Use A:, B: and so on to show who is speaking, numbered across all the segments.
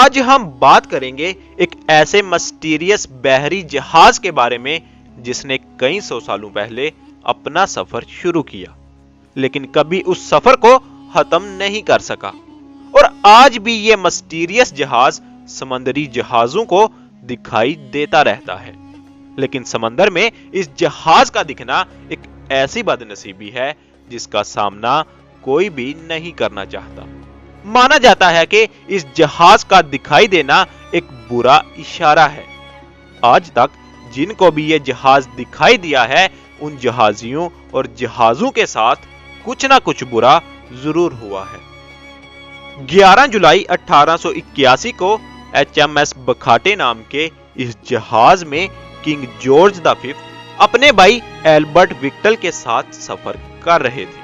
A: آج ہم بات کریں گے ایک ایسے مسٹیریس بحری جہاز کے بارے میں جس نے کئی سو سالوں پہلے اپنا سفر شروع کیا لیکن کبھی اس سفر کو ختم نہیں کر سکا، اور آج بھی یہ مسٹیریس جہاز سمندری جہازوں کو دکھائی دیتا رہتا ہے۔ لیکن سمندر میں اس جہاز کا دکھنا ایک ایسی بدنصیبی ہے جس کا سامنا کوئی بھی نہیں کرنا چاہتا۔ مانا جاتا ہے کہ اس جہاز کا دکھائی دینا ایک برا اشارہ ہے۔ آج تک جن کو بھی یہ جہاز دکھائی دیا ہے ان جہازیوں اور جہازوں کے ساتھ کچھ نہ کچھ برا ضرور ہوا ہے۔ 11 جولائی 1881 کو HMS بکھاٹے نام کے اس جہاز میں کنگ جارج V اپنے بھائی ایلبرٹ وکٹل کے ساتھ سفر کر رہے تھے۔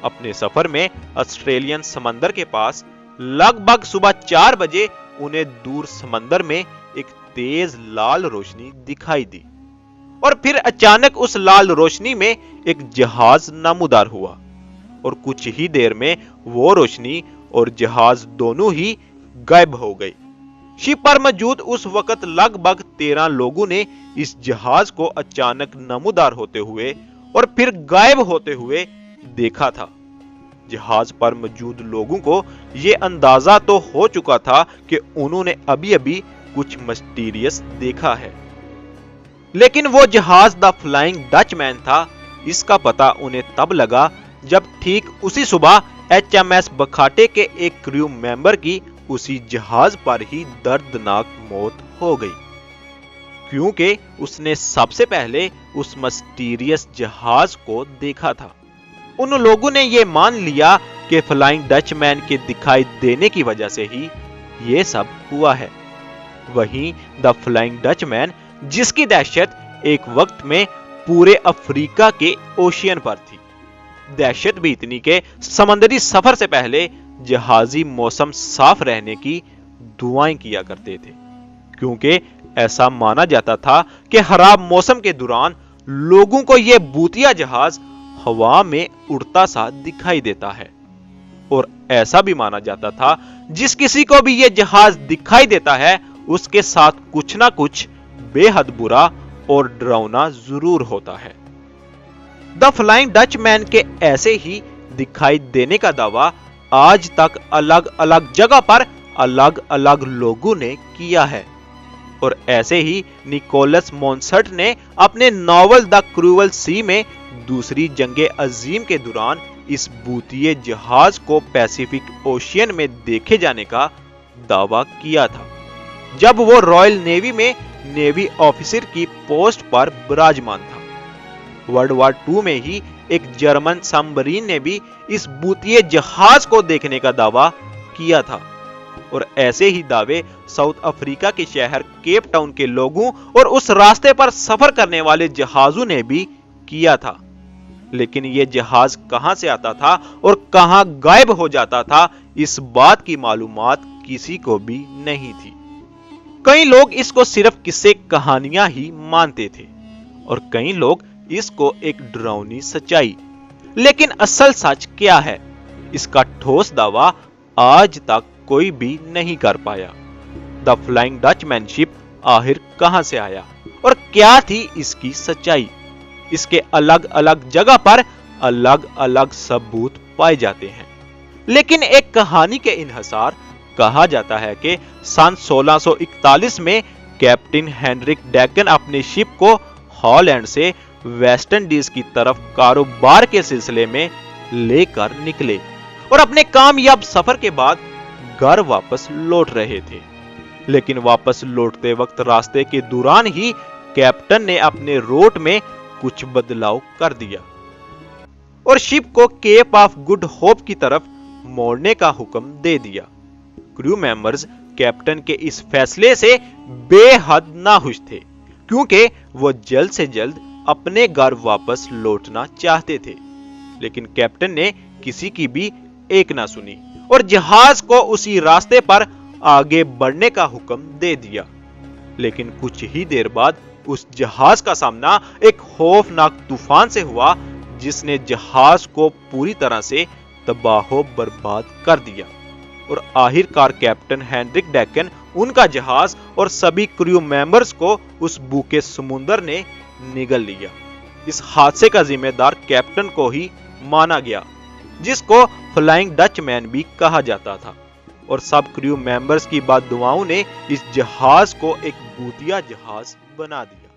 A: اپنے سفر میں آسٹریلین سمندر کے پاس لگ بھگ صبح 4 بجے انہیں دور سمندر میں ایک تیز لال روشنی دکھائی دی، اور پھر اچانک اس لال روشنی میں ایک جہاز نمودار ہوا، اور کچھ ہی دیر میں وہ روشنی اور جہاز دونوں ہی غائب ہو گئی۔ شپ پر موجود اس وقت لگ بھگ 13 لوگوں نے اس جہاز کو اچانک نمودار ہوتے ہوئے اور پھر غائب ہوتے ہوئے دیکھا تھا۔ جہاز پر موجود لوگوں کو یہ اندازہ تو ہو چکا تھا کہ انہوں نے ابھی ابھی کچھ مسٹیریس دیکھا ہے، لیکن وہ جہاز دا فلائنگ ڈچ مین تھا۔ اس کا پتہ انہیں تب لگا جب ٹھیک اسی صبح HMS بکھاٹے کے ایک کریو ممبر کی اسی جہاز پر ہی دردناک موت ہو گئی، کیونکہ اس نے سب سے پہلے اس مسٹیریس جہاز کو دیکھا تھا۔ ان لوگوں نے یہ مان لیا کہ فلائنگ ڈچ مین کے دکھائی دینے کی وجہ سے ہی یہ سب ہوا ہے۔ وہیں دا فلائنگ ڈچ مین جس کی دہشت ایک وقت میں پورے افریقہ کے اوشین پر تھی، دہشت بھی اتنی کہ سمندری سفر سے پہلے جہازی موسم صاف رہنے کی دعائیں کیا کرتے تھے، کیونکہ ایسا مانا جاتا تھا کہ خراب موسم کے دوران لوگوں کو یہ بھوتیا جہاز ہوا میں اڑتا سا دکھائی دیتا ہے، اور ایسا بھی مانا جاتا تھا جس کسی کو بھی یہ جہاز دکھائی دیتا ہے اس کے ساتھ کچھ نہ کچھ بے حد برا اور ڈراؤنا ضرور ہوتا ہے۔ دا فلائنگ ڈچ مین کے ایسے ہی دکھائی دینے کا دعویٰ آج تک الگ الگ جگہ پر الگ الگ لوگوں نے کیا ہے، اور ایسے ہی نیکولس مونسرٹ نے اپنے ناول دا کروول سی میں دوسری جنگ عظیم کے دوران اس بھوتیے جہاز کو پیسیفک اوشین میں دیکھے جانے کا دعویٰ کیا تھا جب وہ رائل نیوی میں نیوی آفیسر کی پوسٹ پر براجمان تھا۔ ورلڈ وار 2 میں ہی ایک جرمن سبمرین نے بھی اس بھوتیے جہاز کو دیکھنے کا دعویٰ کیا تھا، اور ایسے ہی دعوے ساؤتھ افریقہ کے شہر کیپ ٹاؤن کے لوگوں اور اس راستے پر سفر کرنے والے جہازوں نے بھی کیا تھا۔ لیکن یہ جہاز کہاں سے آتا تھا اور کہاں غائب ہو جاتا تھا اس بات کی معلومات کسی کو بھی نہیں تھی۔ کئی لوگ اس کو صرف قصے کہانیاں ہی مانتے تھے، اور کئی لوگ اس کو ایک ڈراؤنی سچائی، لیکن اصل سچ کیا ہے اس کا ٹھوس دعویٰ آج تک کوئی بھی نہیں کر پایا۔ دا فلائنگ ڈچ مین شپ آخر کہاں سے آیا اور کیا تھی اس کی سچائی؟ اس کے الگ الگ جگہ پر الگ الگ ثبوت پائے جاتے ہیں، لیکن ایک کہانی کے انحصار کہا جاتا ہے کہ سن 1641 میں کیپٹن ہینڈرک ڈیکن اپنے شپ کو ہالینڈ سے ویسٹ انڈیز کی طرف کاروبار کے سلسلے میں لے کر نکلے، اور اپنے کامیاب سفر کے بعد گھر واپس لوٹ رہے تھے۔ لیکن واپس لوٹتے وقت راستے کے دوران ہی کیپٹن نے اپنے روٹ میں کچھ بدلاؤ کر دیا اور شپ کو کیپ آف گڈ ہوپ کی طرف موڑنے کا حکم دے دیا۔ کریو ممبرز کیپٹن کے اس فیصلے سے بے حد ناخوش تھے، کیونکہ وہ جلد سے جلد اپنے گھر واپس لوٹنا چاہتے تھے، لیکن کیپٹن نے کسی کی بھی ایک نہ سنی اور جہاز کو اسی راستے پر آگے بڑھنے کا حکم دے دیا۔ لیکن کچھ ہی دیر بعد اس جہاز کا سامنا ایک خوفناک طوفان سے ہوا جس نے جہاز کو پوری طرح سے تباہ و برباد کر دیا۔ اور آخر کار کیپٹن ہینڈرک ڈیکن، ان کا جہاز اور سبھی کریو ممبرز کو اس بھوکے سمندر نے نگل لیا۔ اس حادثے کا ذمہ دار کیپٹن کو ہی مانا گیا، جس کو فلائنگ ڈچ مین بھی کہا جاتا تھا، اور سب کریو ممبرز کی بد دعاؤں نے اس جہاز کو ایک بھوتیا جہاز بنا دیا۔